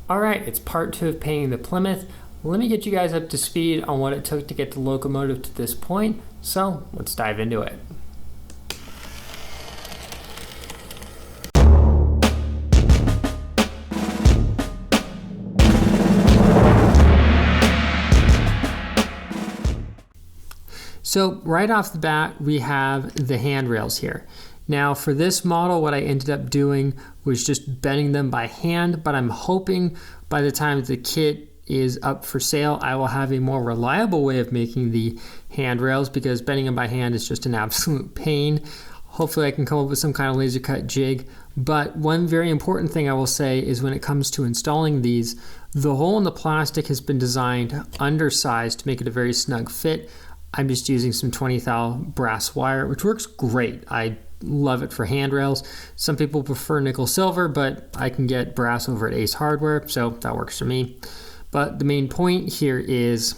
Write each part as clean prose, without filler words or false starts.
All right, it's part 2 of painting the Plymouth. Let me get you guys up to speed on what it took to get the Locomotive to this point, so let's dive into it. So right off the bat, we have the handrails here. Now for this model, what I ended up doing was just bending them by hand, but I'm hoping by the time the kit is up for sale, I will have a more reliable way of making the handrails, because bending them by hand is just an absolute pain. Hopefully I can come up with some kind of laser cut jig. But one very important thing I will say is when it comes to installing these, the hole in the plastic has been designed undersized to make it a very snug fit. I'm just using some 20 thou brass wire, which works great. I love it for handrails. Some people prefer nickel silver, but I can get brass over at Ace Hardware, so that works for me. But the main point here is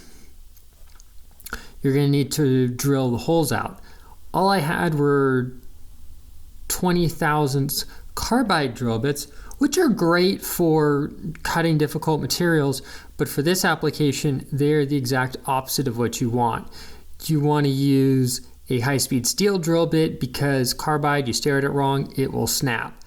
you're going to need to drill the holes out. All I had were 20 thousandths carbide drill bits, which are great for cutting difficult materials, but for this application, they're the exact opposite of what you want. You want to use a high-speed steel drill bit, because carbide, you stare at it wrong, it will snap.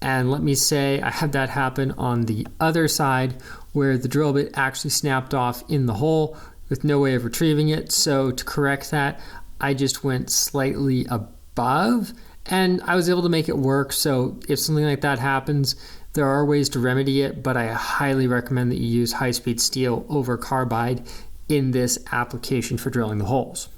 And let me say, I had that happen on the other side where the drill bit actually snapped off in the hole with no way of retrieving it. So to correct that, I just went slightly above and I was able to make it work. So if something like that happens, there are ways to remedy it, but I highly recommend that you use high-speed steel over carbide in this application for drilling the holes.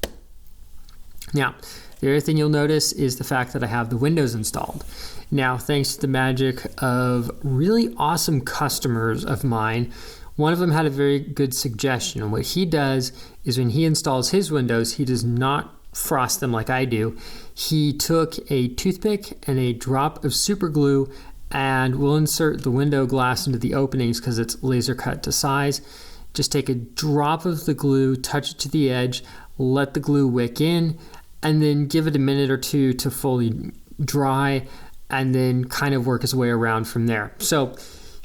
Now, the other thing you'll notice is the fact that I have the windows installed. Now, thanks to the magic of really awesome customers of mine, one of them had a very good suggestion. And what he does is when he installs his windows, he does not frost them like I do. He took a toothpick and a drop of super glue and will insert the window glass into the openings because it's laser cut to size. Just take a drop of the glue, touch it to the edge, let the glue wick in, and then give it a minute or two to fully dry, and then kind of work its way around from there. So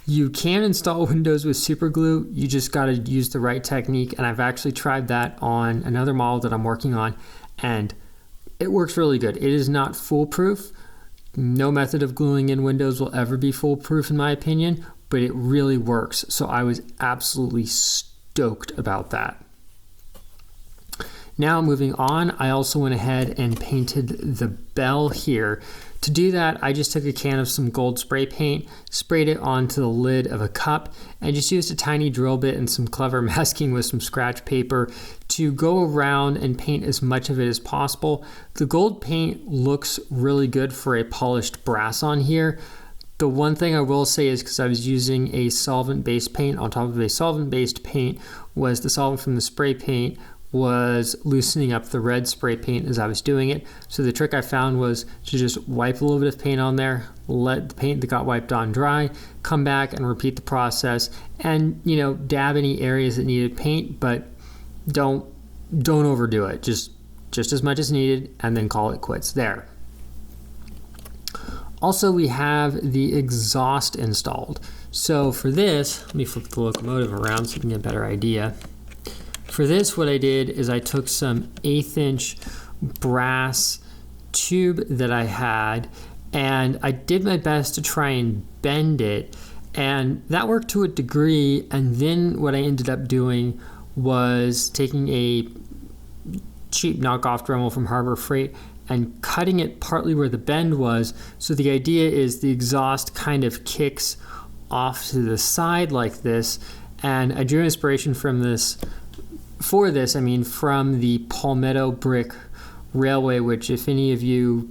you can install windows with super glue, you just got to use the right technique, and I've actually tried that on another model that I'm working on, and it works really good. It is not foolproof. No method of gluing in windows will ever be foolproof in my opinion, but it really works. So I was absolutely stoked about that. Now moving on, I also went ahead and painted the bell here. To do that, I just took a can of some gold spray paint, sprayed it onto the lid of a cup, and just used a tiny drill bit and some clever masking with some scratch paper to go around and paint as much of it as possible. The gold paint looks really good for a polished brass on here. The one thing I will say is, because I was using a solvent-based paint on top of a solvent-based paint, was the solvent from the spray paint was loosening up the red spray paint as I was doing it. So the trick I found was to just wipe a little bit of paint on there, let the paint that got wiped on dry, come back and repeat the process, and dab any areas that needed paint, but don't overdo it. Just as much as needed, and then call it quits there. Also, we have the exhaust installed. So for this, let me flip the Locomotive around so you can get a better idea. For this, what I did is I took some 1/8 inch brass tube that I had, and I did my best to try and bend it, and that worked to a degree. And then what I ended up doing was taking a cheap knockoff Dremel from Harbor Freight and cutting it partly where the bend was. So the idea is the exhaust kind of kicks off to the side like this, and I drew inspiration from this from the Palmetto Brick Railway, which if any of you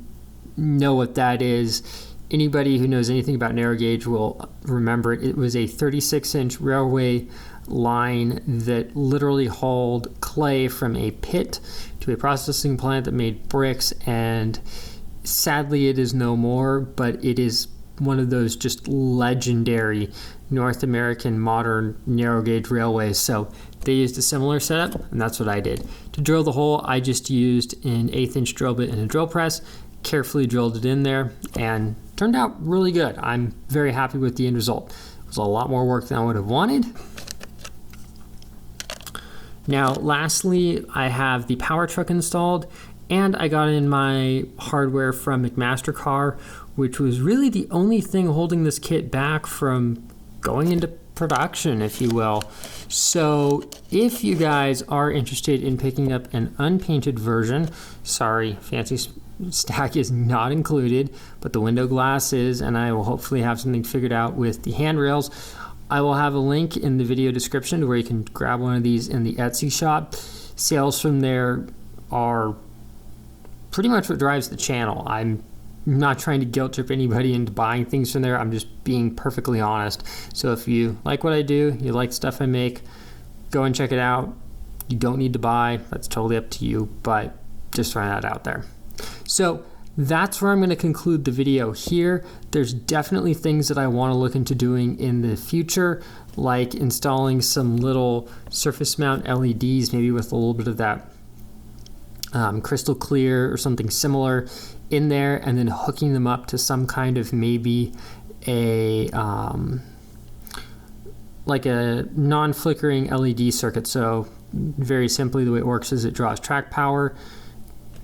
know what that is, anybody who knows anything about narrow gauge will remember it. It was a 36-inch railway line that literally hauled clay from a pit to a processing plant that made bricks, and sadly it is no more, but it is one of those just legendary North American modern narrow gauge railways. So they used a similar setup, and that's what I did. To drill the hole, I just used an 1/8 inch drill bit and a drill press, carefully drilled it in there, and turned out really good. I'm very happy with the end result. was a lot more work than I would have wanted. Now, lastly, I have the power truck installed, and I got in my hardware from McMaster-Carr, which was really the only thing holding this kit back from going into production, if you will. So if you guys are interested in picking up an unpainted version, sorry, fancy stack is not included, but the window glass is, and I will hopefully have something figured out with the handrails. I will have a link in the video description to where you can grab one of these in the Etsy shop. Sales from there are pretty much what drives the channel. I'm not trying to guilt trip anybody into buying things from there. I'm just being perfectly honest. So if you like what I do, you like stuff I make, go and check it out. You don't need to buy. That's totally up to you, but just throwing that out there. So that's where I'm going to conclude the video here. There's definitely things that I want to look into doing in the future, like installing some little surface mount LEDs, maybe with a little bit of that crystal clear or something similar in there, and then hooking them up to some kind of maybe a like a non-flickering LED circuit. So very simply, the way it works is it draws track power,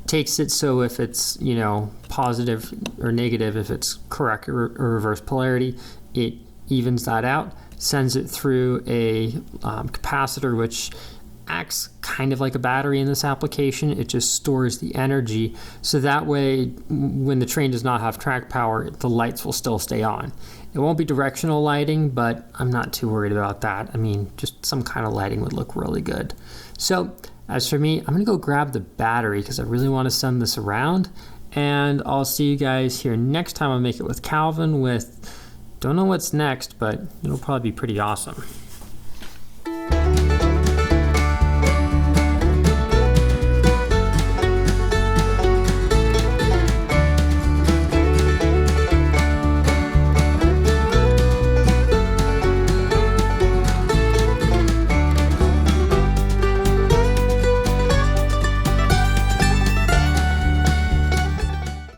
takes it so if it's, you know, positive or negative, if it's correct or reverse polarity, it evens that out, sends it through a capacitor, which acts kind of like a battery in this application. It just stores the energy, so that way when the train does not have track power, the lights will still stay on. It won't be directional lighting, but I'm not too worried about that. I mean, just some kind of lighting would look really good. So as for me, I'm gonna go grab the battery because I really want to send this around, and I'll see you guys here next time I make it with Calvin with, don't know what's next, but it'll probably be pretty awesome.